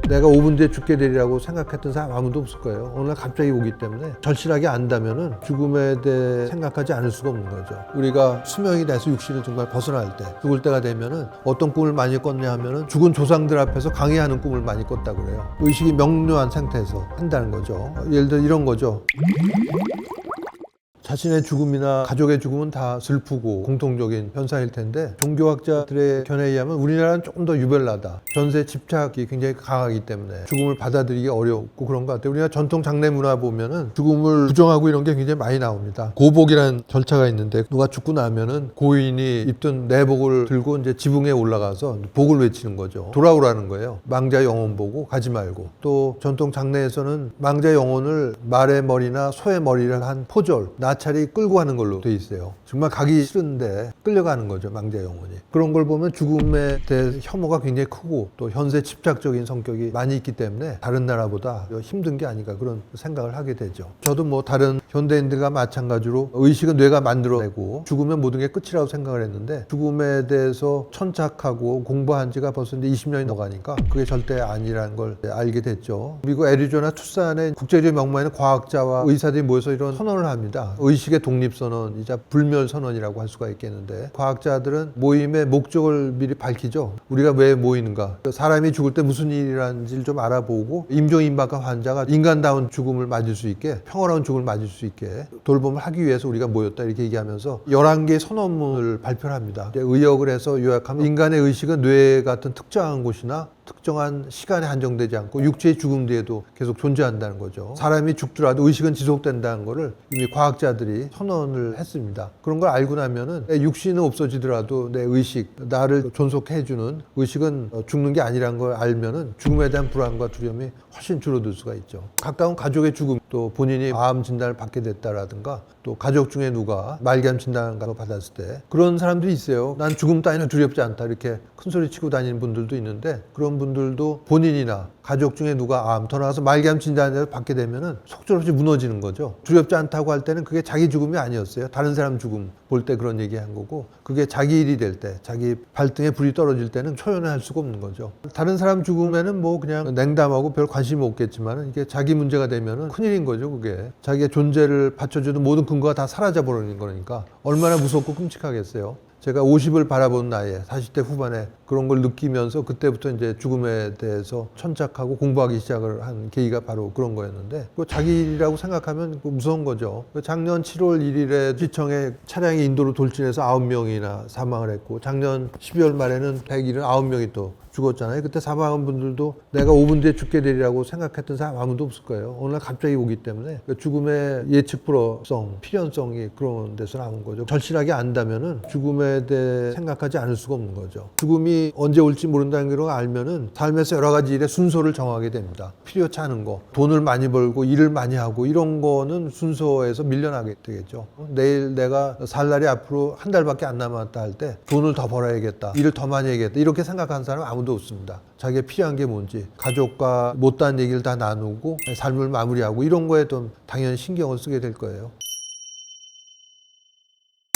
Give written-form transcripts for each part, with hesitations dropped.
내가 5분 뒤에 죽게 되리라고 생각했던 사람 아무도 없을 거예요. 어느 날 갑자기 오기 때문에 절실하게 안다면은 죽음에 대해 생각하지 않을 수가 없는 거죠. 우리가 수명이 돼서 육신을 정말 벗어날 때, 죽을 때가 되면은 어떤 꿈을 많이 꿨냐 하면은 죽은 조상들 앞에서 강의하는 꿈을 많이 꿨다고 그래요. 의식이 명료한 상태에서 한다는 거죠. 예를 들어 이런 거죠. 자신의 죽음이나 가족의 죽음은 다 슬프고 공통적인 현상일 텐데, 종교학자들의 견해에 의하면 우리나라는 조금 더 유별나다. 전세에 집착이 굉장히 강하기 때문에 죽음을 받아들이기 어렵고 그런 것 같아요. 우리나라 전통 장례 문화 보면은 죽음을 부정하고 이런 게 굉장히 많이 나옵니다. 고복이라는 절차가 있는데, 누가 죽고 나면은 고인이 입던 내복을 들고 이제 지붕에 올라가서 복을 외치는 거죠. 돌아오라는 거예요. 망자 영혼 보고 가지 말고. 또 전통 장례에서는 망자 영혼을 말의 머리나 소의 머리를 한 포졸, 나찰이 끌고 가는 걸로 돼 있어요. 정말 가기 싫은데 끌려가는 거죠, 망자 영혼이. 그런 걸 보면 죽음에 대해 혐오가 굉장히 크고 또 현세 집착적인 성격이 많이 있기 때문에 다른 나라보다 힘든 게 아닌가 그런 생각을 하게 되죠. 저도 뭐 다른 현대인들과 마찬가지로 의식은 뇌가 만들어내고 죽으면 모든 게 끝이라고 생각을 했는데, 죽음에 대해서 천착하고 공부한 지가 벌써 이제 20년이 넘어가니까 그게 절대 아니라는 걸 알게 됐죠. 미국 애리조나 투싼의 국제적 명망의 과학자와 의사들이 모여서 이런 선언을 합니다. 의식의 독립선언이자 불멸선언이라고 할 수가 있겠는데, 과학자들은 모임의 목적을 미리 밝히죠. 우리가 왜 모이는가, 사람이 죽을 때 무슨 일이라는지를 좀 알아보고 임종임박한 환자가 인간다운 죽음을 맞을 수 있게, 평화로운 죽음을 맞을 수 있게 돌봄을 하기 위해서 우리가 모였다, 이렇게 얘기하면서 11개의 선언문을 발표를 합니다. 의역을 해서 요약하면, 인간의 의식은 뇌 같은 특정한 곳이나 특정한 시간에 한정되지 않고 육체의 죽음 뒤에도 계속 존재한다는 거죠. 사람이 죽더라도 의식은 지속된다는 거를 이미 과학자들이 선언을 했습니다. 그런 걸 알고 나면은 내 육신은 없어지더라도 내 의식, 나를 존속해주는 의식은 죽는 게 아니라는 걸 알면은 죽음에 대한 불안과 두려움이 훨씬 줄어들 수가 있죠. 가까운 가족의 죽음, 또 본인이 암 진단을 받게 됐다라든가, 또 가족 중에 누가 말기암 진단을 받았을 때 그런 사람들이 있어요. 난 죽음 따위는 두렵지 않다, 이렇게 큰 소리 치고 다니는 분들도 있는데, 그런 분들도 본인이나 가족 중에 누가 암, 더 나아가서 말기암 진단을 받게 되면은 속절없이 무너지는 거죠. 두렵지 않다고 할 때는 그게 자기 죽음이 아니었어요. 다른 사람 죽음 볼 때 그런 얘기한 거고, 그게 자기 일이 될 때, 자기 발등에 불이 떨어질 때는 초연을 할 수가 없는 거죠. 다른 사람 죽음에는 뭐 그냥 냉담하고 별 관심이 없겠지만, 이게 자기 문제가 되면은 큰일인 거죠. 그게 자기의 존재를 받쳐주는 모든 근거가 다 사라져 버리는 거니까 얼마나 무섭고 끔찍하겠어요. 제가 50을 바라본 나이에 40대 후반에 그런 걸 느끼면서 그때부터 이제 죽음에 대해서 천착하고 공부하기 시작을 한 계기가 바로 그런 거였는데, 그 자기 일이라고 생각하면 무서운 거죠. 작년 7월 1일에 시청에 차량이 인도로 돌진해서 9명이나 사망을 했고, 작년 12월 말에는 179명이 또 죽었잖아요. 그때 사망한 분들도 내가 5분 뒤에 죽게 되리라고 생각했던 사람 아무도 없을 거예요. 어느 날 갑자기 오기 때문에 죽음의 예측 불허성, 필연성이 그런 데서 나온 거죠. 절실하게 안다면은 죽음에 대해 생각하지 않을 수가 없는 거죠. 죽음이 언제 올지 모른다는 걸 알면은 삶에서 여러 가지 일의 순서를 정하게 됩니다. 필요치 않은 거, 돈을 많이 벌고 일을 많이 하고 이런 거는 순서에서 밀려나게 되겠죠. 내일 내가 살 날이 앞으로 한 달밖에 안 남았다 할 때 돈을 더 벌어야겠다, 일을 더 많이 해야겠다, 이렇게 생각하는 사람은 아무도 없습니다. 자기가 필요한 게 뭔지, 가족과 못다한 얘기를 다 나누고 삶을 마무리하고 이런 거에 좀 당연히 신경을 쓰게 될 거예요.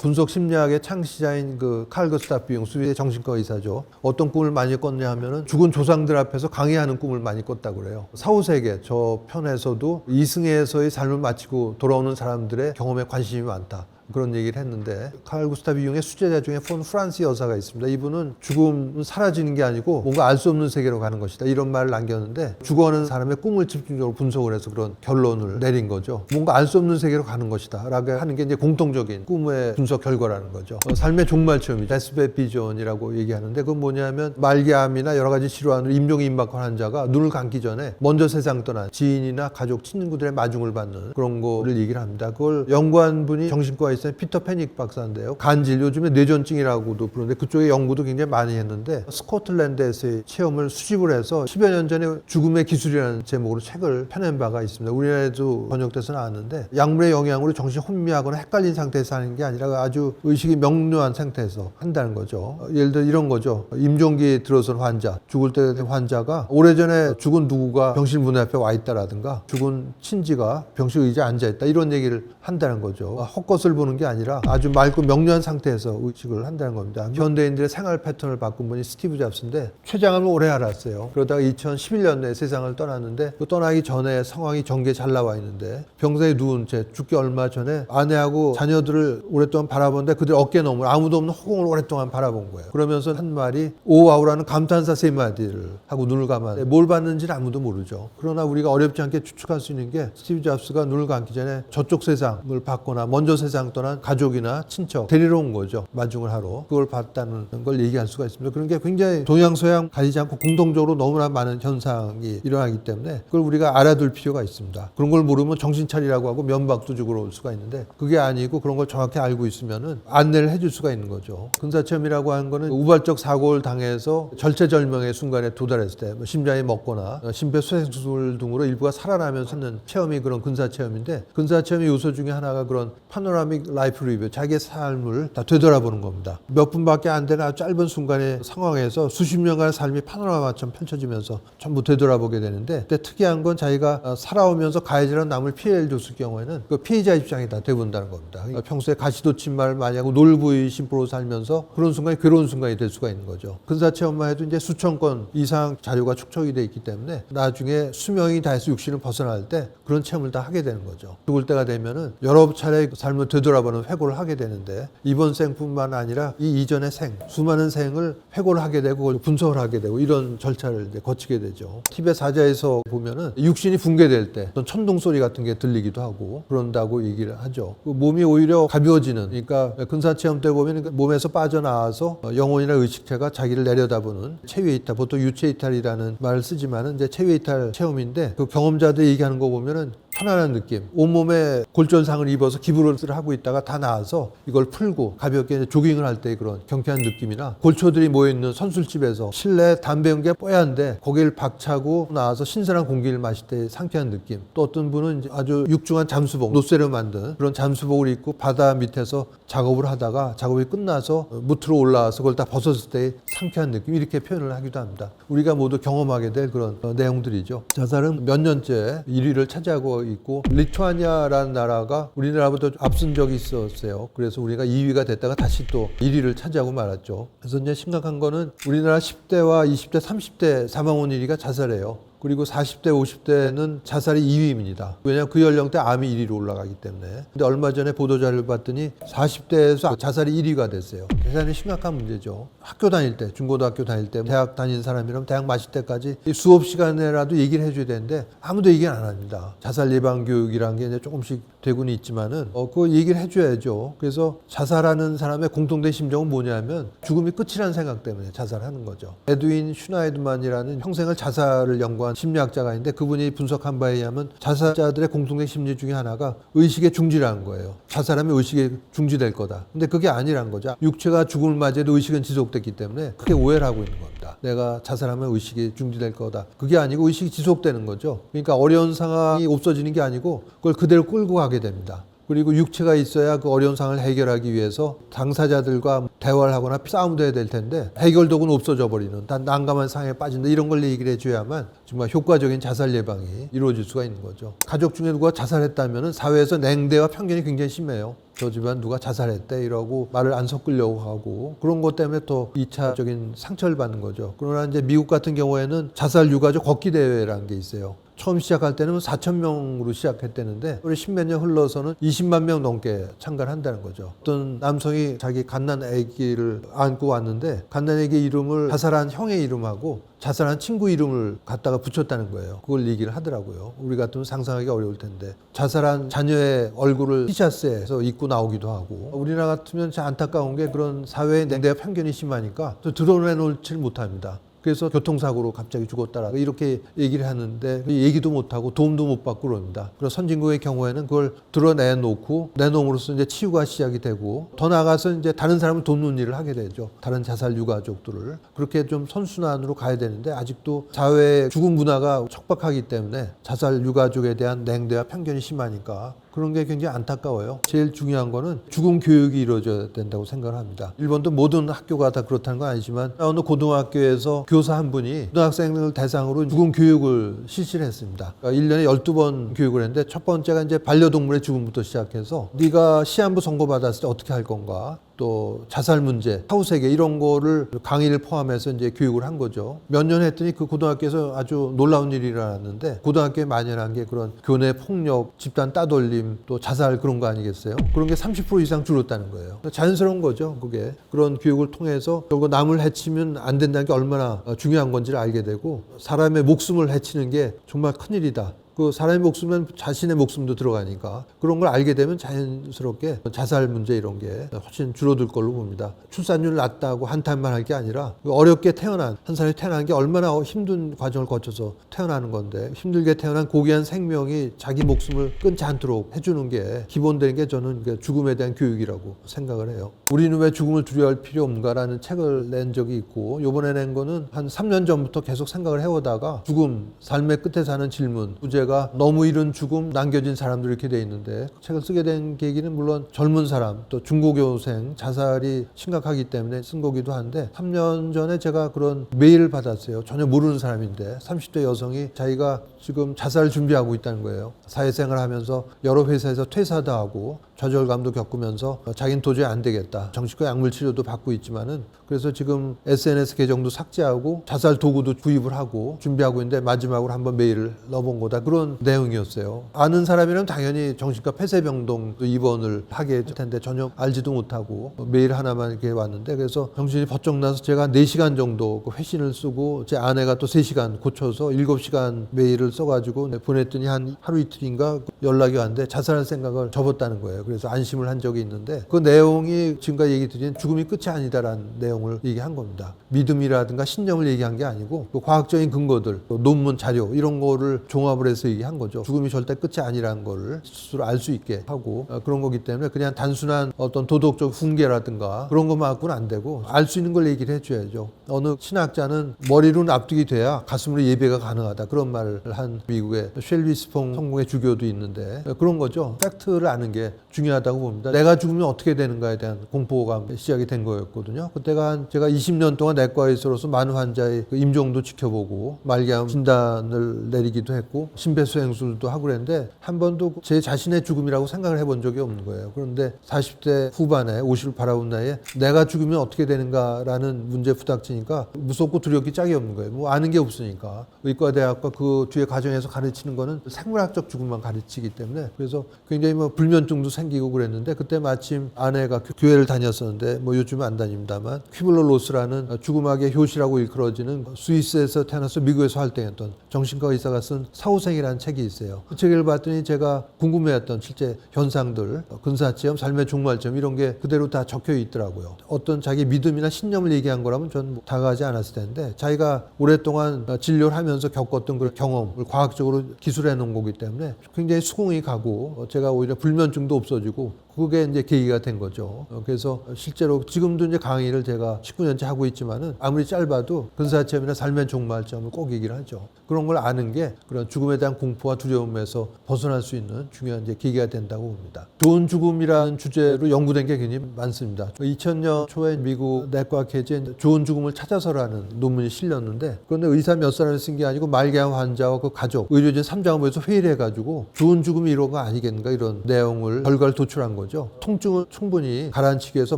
분석 심리학의 창시자인 그 칼 구스타프 융, 스위스의 정신과 의사죠. 어떤 꿈을 많이 꿨냐 하면은 죽은 조상들 앞에서 강의하는 꿈을 많이 꿨다고 그래요. 사후세계 저 편에서도 이승에서의 삶을 마치고 돌아오는 사람들의 경험에 관심이 많다, 그런 얘기를 했는데, 칼 구스타프 융의 수제자 중에 폰 프란시 여사가 있습니다. 이분은 죽음은 사라지는 게 아니고 뭔가 알 수 없는 세계로 가는 것이다, 이런 말을 남겼는데, 죽어가는 사람의 꿈을 집중적으로 분석을 해서 그런 결론을 내린 거죠. 뭔가 알 수 없는 세계로 가는 것이다 라고 하는 게 이제 공통적인 꿈의 분석 결과라는 거죠. 삶의 종말 체험이 데스베드 비전이라고 얘기하는데, 그건 뭐냐면 말기암이나 여러 가지 질환으로 임종임박한 환자가 눈을 감기 전에 먼저 세상 떠난 지인이나 가족, 친구들의 마중을 받는 그런 거를 얘기를 합니다. 그걸 연구한 분이 정신과 피터 패닉 박사인데요. 간질, 요즘에 뇌전증이라고도 부르는데 그쪽에 연구도 굉장히 많이 했는데, 스코틀랜드에서의 체험을 수집을 해서 10여 년 전에 죽음의 기술이라는 제목으로 책을 펴낸 바가 있습니다. 우리나라에도 번역돼서 나왔는데, 약물의 영향으로 정신이 혼미하거나 헷갈린 상태에서 하는 게 아니라 아주 의식이 명료한 상태에서 한다는 거죠. 예를 들어 이런 거죠. 임종기에 들어선 환자, 죽을 때 된 환자가 오래전에 죽은 누구가 병실 문 앞에 와 있다라든가, 죽은 친지가 병실 의자에 앉아 있다, 이런 얘기를 한다는 거죠. 헛것을 보는 쏘는 게 아니라 아주 맑고 명료한 상태에서 의식을 한다는 겁니다. 현대인들의 생활 패턴을 바꾼 분이 스티브 잡스인데 췌장암을 오래 앓았어요. 그러다가 2011년에 세상을 떠났는데 그 떠나기 전에 상황이 전개 잘 나와 있는데 병상에 누운 채 죽기 얼마 전에 아내하고 자녀들을 오랫동안 바라보는데 그들 어깨 너머로 아무도 없는 허공을 오랫동안 바라본 거예요. 그러면서 한 말이 오와우라는 감탄사 세 마디를 하고 눈을 감았는데 뭘 봤는지는 아무도 모르죠. 그러나 우리가 어렵지 않게 추측할 수 있는 게 스티브 잡스가 눈을 감기 전에 저쪽 세상을 봤거나 먼저 세상 떠난 가족이나 친척 데리러 온 거죠. 만중을 하러. 그걸 봤다는 걸 얘기할 수가 있습니다. 그런 게 굉장히 동양서양 가리지 않고 공통적으로 너무나 많은 현상이 일어나기 때문에 그걸 우리가 알아둘 필요가 있습니다. 그런 걸 모르면 정신 차리라고 하고 면박두죽으로 올 수가 있는데 그게 아니고 그런 걸 정확히 알고 있으면은 안내를 해줄 수가 있는 거죠. 근사체험이라고 하는 거는 우발적 사고를 당해서 절체절명의 순간에 도달했을 때 심장이 멎거나 심폐소생술 등으로 일부가 살아나면서 하는 체험이 그런 근사체험인데 근사체험의 요소 중에 하나가 그런 파노라믹 라이프 리뷰 자기의 삶을 다 되돌아보는 겁니다. 몇 분밖에 안 되는 아주 짧은 순간의 상황에서 수십 년간의 삶이 파노라마처럼 펼쳐지면서 전부 되돌아보게 되는데 근데 특이한 건 자기가 살아오면서 가해자라는 남을 피해를 줬을 경우에는 그 피해자 입장이 다 돼본다는 겁니다. 그러니까 평소에 가시도침말을 많이 하고 놀부의 심보로 살면서 그런 순간이 괴로운 순간이 될 수가 있는 거죠. 근사체험만 해도 이제 수천 건 이상 자료가 축적이 돼 있기 때문에 나중에 수명이 다해서 육신을 벗어날 때 그런 체험을 다 하게 되는 거죠. 죽을 때가 되면은 여러 차례 삶을 되돌아보는 회고를 하게 되는데 이번 생뿐만 아니라 이 이전의 생, 수많은 생을 회고를 하게 되고 그걸 분석을 하게 되고 이런 절차를 이제 거치게 되죠. 티베 사자에서 보면은 육신이 붕괴될 때 어떤 천둥 소리 같은 게 들리기도 하고 그런다고 얘기를 하죠. 그 몸이 오히려 가벼워지는 그러니까 근사체험 때 보면 몸에서 빠져나와서 영혼이나 의식체가 자기를 내려다보는 체위이탈 보통 유체이탈이라는 말을 쓰지만은 이제 체위이탈 체험인데 그 경험자들이 얘기하는 거 보면은 편안한 느낌, 온몸에 골절상을 입어서 기부를 하고 있다가 다 나와서 이걸 풀고 가볍게 조깅을 할 때 그런 경쾌한 느낌이나 골초들이 모여있는 선술집에서 실내 담배 연기가 뽀얀데 거기를 박차고 나와서 신선한 공기를 마실 때 상쾌한 느낌. 또 어떤 분은 이제 아주 육중한 잠수복, 노쇠로 만든 그런 잠수복을 입고 바다 밑에서 작업을 하다가 작업이 끝나서 무트로 올라와서 그걸 다 벗었을 때 상쾌한 느낌 이렇게 표현을 하기도 합니다. 우리가 모두 경험하게 될 그런 내용들이죠. 자살은 몇 년째 1위를 차지하고 있고 리투아니아라는 나라가 우리나라보다 앞선 적이 있었어요. 그래서 우리가 2위가 됐다가 다시 또 1위를 차지하고 말았죠. 그래서 이제 심각한 거는 우리나라 10대와 20대, 30대 사망원 1위가 자살이에요. 그리고 40대, 50대는 자살이 2위입니다. 왜냐하면 그 연령대 암이 1위로 올라가기 때문에. 근데 얼마 전에 보도자료를 봤더니 40대에서 자살이 1위가 됐어요. 대단히 심각한 문제죠. 학교 다닐 때, 중고등학교 다닐 때, 대학 다닌 사람이라면 대학 마칠 때까지 수업 시간에라도 얘기를 해줘야 되는데 아무도 얘기를 안 합니다. 자살 예방 교육이라는 게 이제 조금씩 되고는 있지만은 그거 얘기를 해줘야죠. 그래서 자살하는 사람의 공통된 심정은 뭐냐면 죽음이 끝이라는 생각 때문에 자살하는 거죠. 에드윈 슈나이드만이라는 평생을 자살을 연구한 심리학자가 있는데 그분이 분석한 바에 의하면 자살자들의 공통된 심리 중에 하나가 의식의 중지라는 거예요. 자살하면 의식이 중지될 거다. 근데 그게 아니란 거죠. 육체가 죽음을 맞이해도 의식은 지속됐기 때문에 크게 오해를 하고 있는 겁니다. 내가 자살하면 의식이 중지될 거다. 그게 아니고 의식이 지속되는 거죠. 그러니까 어려운 상황이 없어지는 게 아니고 그걸 그대로 끌고 가게 됩니다. 그리고 육체가 있어야 그 어려운 상황을 해결하기 위해서 당사자들과 대화를 하거나 싸움도 해야 될 텐데 해결 도구는 없어져 버리는 단 난감한 상황에 빠진다 이런 걸 얘기를 해줘야만 정말 효과적인 자살 예방이 이루어질 수가 있는 거죠. 가족 중에 누가 자살했다면 사회에서 냉대와 편견이 굉장히 심해요. 저 집안 누가 자살했대 이러고 말을 안 섞으려고 하고 그런 것 때문에 또 2차적인 상처를 받는 거죠. 그러나 이제 미국 같은 경우에는 자살 유가족 걷기 대회라는 게 있어요. 처음 시작할 때는 4,000명으로 시작했다는데 우리 십몇 년 흘러서는 20만 명 넘게 참가를 한다는 거죠. 어떤 남성이 자기 갓난 아기를 안고 왔는데 갓난 아기 이름을 자살한 형의 이름하고 자살한 친구 이름을 갖다가 붙였다는 거예요. 그걸 얘기를 하더라고요. 우리 같으면 상상하기 어려울 텐데 자살한 자녀의 얼굴을 티셔츠에서 입고 나오기도 하고 우리나라 같으면 참 안타까운 게 그런 사회의 냉대와 편견이 심하니까 또 드러내놓지 못합니다. 그래서 교통사고로 갑자기 죽었다라고 이렇게 얘기를 하는데 얘기도 못하고 도움도 못 받고 그럽니다. 그래서 선진국의 경우에는 그걸 드러내놓고 내놓음으로써 이제 치유가 시작이 되고 더 나아가서 이제 다른 사람을 돕는 일을 하게 되죠. 다른 자살 유가족들을. 그렇게 좀 선순환으로 가야 되는데 아직도 사회의 죽음 문화가 척박하기 때문에 자살 유가족에 대한 냉대와 편견이 심하니까 그런 게 굉장히 안타까워요. 제일 중요한 거는 죽음 교육이 이루어져야 된다고 생각을 합니다. 일본도 모든 학교가 다 그렇다는 건 아니지만 어느 고등학교에서 교사 한 분이 고등학생을 대상으로 죽음 교육을 실시를 했습니다. 그러니까 1년에 12번 교육을 했는데 첫 번째가 이제 반려동물의 죽음부터 시작해서 네가 시한부 선고받았을 때 어떻게 할 건가, 또 자살 문제, 사후세계 이런 거를 강의를 포함해서 이제 교육을 한 거죠. 몇 년 했더니 그 고등학교에서 아주 놀라운 일이 일어났는데 고등학교에 만연한 게 그런 교내 폭력, 집단 따돌림, 또 자살 그런 거 아니겠어요? 그런 게 30% 이상 줄었다는 거예요. 자연스러운 거죠, 그게. 그런 교육을 통해서 결국 남을 해치면 안 된다는 게 얼마나 중요한 건지를 알게 되고 사람의 목숨을 해치는 게 정말 큰일이다. 그 사람의 목숨은 자신의 목숨도 들어가니까 그런 걸 알게 되면 자연스럽게 자살 문제 이런 게 훨씬 줄어들 걸로 봅니다. 출산율 낮다고 한탄만 할 게 아니라 어렵게 태어난 한 사람이 태어나는 게 얼마나 힘든 과정을 거쳐서 태어나는 건데 힘들게 태어난 고귀한 생명이 자기 목숨을 끊지 않도록 해주는 게 기본적인 게 저는 죽음에 대한 교육이라고 생각을 해요. 우리는 왜 죽음을 두려워할 필요 없는가라는 책을 낸 적이 있고 이번에 낸 거는 한 3년 전부터 계속 생각을 해오다가 죽음, 삶의 끝에 사는 질문, 주제가 너무 이른 죽음, 남겨진 사람들 이렇게 돼 있는데 책을 쓰게 된 계기는 물론 젊은 사람, 또 중고교생 자살이 심각하기 때문에 쓴 거기도 한데 3년 전에 제가 그런 메일을 받았어요. 전혀 모르는 사람인데 30대 여성이 자기가 지금 자살을 준비하고 있다는 거예요. 사회생활을 하면서 여러 회사에서 퇴사도 하고 좌절감도 겪으면서 자기는 도저히 안 되겠다. 정신과 약물 치료도 받고 있지만은 그래서 지금 SNS 계정도 삭제하고 자살 도구도 구입을 하고 준비하고 있는데 마지막으로 한번 메일을 넣어본 거다. 그런 내용이었어요. 아는 사람이라면 당연히 정신과 폐쇄병동 입원을 하게 될 텐데 전혀 알지도 못하고 메일 하나만 이렇게 왔는데 그래서 정신이 번쩍 나서 제가 4시간 정도 그 회신을 쓰고 제 아내가 또 3시간 고쳐서 7시간 메일을 써가지고 보냈더니 한 하루 이틀인가 연락이 왔는데 자살할 생각을 접었다는 거예요. 그래서 안심을 한 적이 있는데 그 내용이 지금까지 얘기 드린 죽음이 끝이 아니다라는 내용을 얘기한 겁니다. 믿음이라든가 신념을 얘기한 게 아니고 그 과학적인 근거들, 논문 자료 이런 거를 종합을 해서 얘기한 거죠. 죽음이 절대 끝이 아니라는 거를 스스로 알 수 있게 하고 그런 거기 때문에 그냥 단순한 어떤 도덕적 훈계라든가 그런 것만 갖고는 안 되고 알 수 있는 걸 얘기를 해줘야죠. 어느 신학자는 머리로는 납득이 돼야 가슴으로 예배가 가능하다 그런 말을 한 미국의 쉘리 스퐁 성공의 주교도 있는데 그런 거죠. 팩트를 아는 게 중요하다고 봅니다. 내가 죽으면 어떻게 되는가에 대한 공포가 시작이 된 거였거든요. 그때가 제가 20년 동안 내과 의사로서 많은 환자의 임종도 지켜보고 말기암 진단을 내리기도 했고 심폐소생술도 하고 그랬는데 한 번도 제 자신의 죽음이라고 생각을 해본 적이 없는 거예요. 그런데 40대 후반에 50을 바라본 나이에 내가 죽으면 어떻게 되는가라는 문제 부닥치니까 무섭고 두렵기 짝이 없는 거예요. 뭐 아는 게 없으니까. 의과대학과 그 뒤에 과정에서 가르치는 거는 생물학적 죽음만 가르치기 때문에 그래서 굉장히 뭐 불면증도 생기고 그랬는데 그때 마침 아내가 교회를 다녔었는데 뭐 요즘은 안 다닙니다만 퀴블러 로스라는 죽음학의 효시라고 일컬어지는 스위스에서 태어나서 미국에서 활동했던 정신과 의사가 쓴 사후생이라는 책이 있어요. 그 책을 봤더니 제가 궁금해했던 실제 현상들, 근사체험, 삶의 종말점 이런 게 그대로 다 적혀 있더라고요. 어떤 자기 믿음이나 신념을 얘기한 거라면 전 다가가지 않았을 텐데 자기가 오랫동안 진료를 하면서 겪었던 그런 경험을 과학적으로 기술해 놓은 거기 때문에 굉장히 수긍이 가고 제가 오히려 불면증도 없어지고 그게 이제 계기가 된 거죠. 그래서 실제로 지금도 이제 강의를 제가 19년째 하고 있지만은 아무리 짧아도 근사체험이나 삶의 종말점을 꼭 얘기를 하죠. 그런 걸 아는 게 그런 죽음에 대한 공포와 두려움에서 벗어날 수 있는 중요한 이제 계기가 된다고 봅니다. 좋은 죽음이라는 주제로 연구된 게 굉장히 많습니다. 2000년 초에 미국 내과학회지에 좋은 죽음을 찾아서라는 논문이 실렸는데 그런데 의사 몇 사람이 쓴 게 아니고 말기암 환자와 그 가족, 의료진 3장을 모여서 회의를 해가지고 좋은 죽음이 이런 거 아니겠는가 이런 내용을 결과를 도출한 거죠. 통증을 충분히 가라앉히기 위해서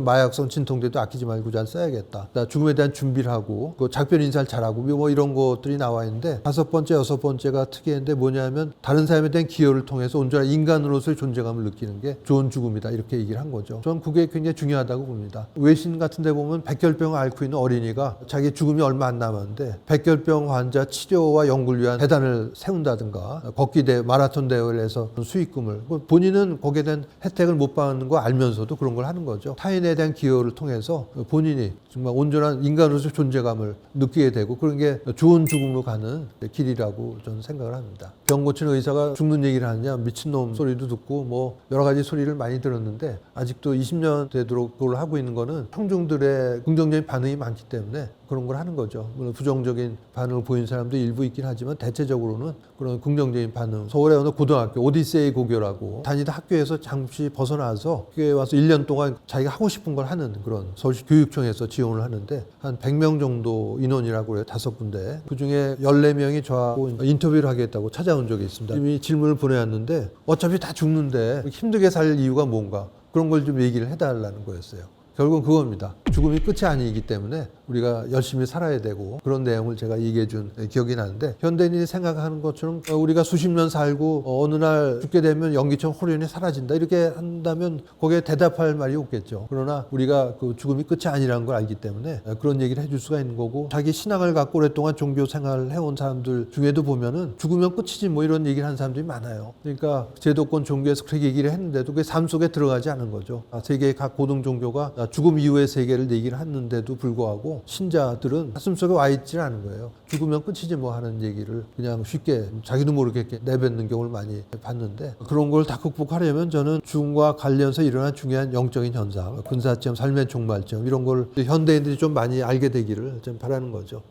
마약성 진통제도 아끼지 말고 잘 써야겠다. 죽음에 대한 준비를 하고 그 작별 인사를 잘하고 뭐 이런 것들이 나와 있는데 5번째, 6번째가 특이한데 뭐냐면 다른 사람에 대한 기여를 통해서 온전한 인간으로서의 존재감을 느끼는 게 좋은 죽음이다 이렇게 얘기를 한 거죠. 저는 그게 굉장히 중요하다고 봅니다. 외신 같은 데 보면 백혈병을 앓고 있는 어린이가 자기 죽음이 얼마 안 남았는데 백혈병 환자 치료와 연구를 위한 재단을 세운다든가 걷기 대회, 마라톤 대회를 해서 수익금을 본인은 거기에 대한 혜택을 못 받는 거 알면서도 그런 걸 하는 거죠. 타인에 대한 기여를 통해서 본인이 정말 온전한 인간으로서 존재감을 느끼게 되고 그런 게 좋은 죽음으로 가는 길이라고 저는 생각을 합니다. 병 고치는 의사가 죽는 얘기를 하느냐 미친놈 소리도 듣고 뭐 여러 가지 소리를 많이 들었는데 아직도 20년 되도록 그걸 하고 있는 거는 청중들의 긍정적인 반응이 많기 때문에 그런 걸 하는 거죠. 물론 부정적인 반응을 보인 사람도 일부 있긴 하지만 대체적으로는 그런 긍정적인 반응. 서울의 어느 고등학교 오디세이 고교라고 다니던 학교에서 잠시 벗어나서 학교에 와서 1년 동안 자기가 하고 싶은 걸 하는 그런 서울시 교육청에서 지원을 하는데 한 100명 정도 인원이라고 해요. 5군데. 그중에 14명이 저하고 인터뷰를 하겠다고 찾아온 적이 있습니다. 이미 질문을 보내왔는데 어차피 다 죽는데 힘들게 살 이유가 뭔가 그런 걸 좀 얘기를 해달라는 거였어요. 결국은 그겁니다. 죽음이 끝이 아니기 때문에 우리가 열심히 살아야 되고 그런 내용을 제가 얘기해 준 기억이 나는데 현대인이 생각하는 것처럼 우리가 수십 년 살고 어느 날 죽게 되면 연기처럼 홀연히 사라진다 이렇게 한다면 거기에 대답할 말이 없겠죠. 그러나 우리가 그 죽음이 끝이 아니라는 걸 알기 때문에 그런 얘기를 해줄 수가 있는 거고 자기 신앙을 갖고 오랫동안 종교 생활을 해온 사람들 중에도 보면은 죽으면 끝이지 뭐 이런 얘기를 하는 사람들이 많아요. 그러니까 제도권 종교에서 그렇게 얘기를 했는데도 그게 삶 속에 들어가지 않은 거죠. 세계의 각 고등 종교가 죽음 이후의 세계를 얘기를 했는데도 불구하고 신자들은 가슴속에 와 있지 않은 거예요. 죽으면 끝이지 뭐 하는 얘기를 그냥 쉽게 자기도 모르게 내뱉는 경우를 많이 봤는데 그런 걸 다 극복하려면 저는 죽음과 관련해서 일어난 중요한 영적인 현상, 근사점, 삶의 종말점 이런 걸 현대인들이 좀 많이 알게 되기를 좀 바라는 거죠.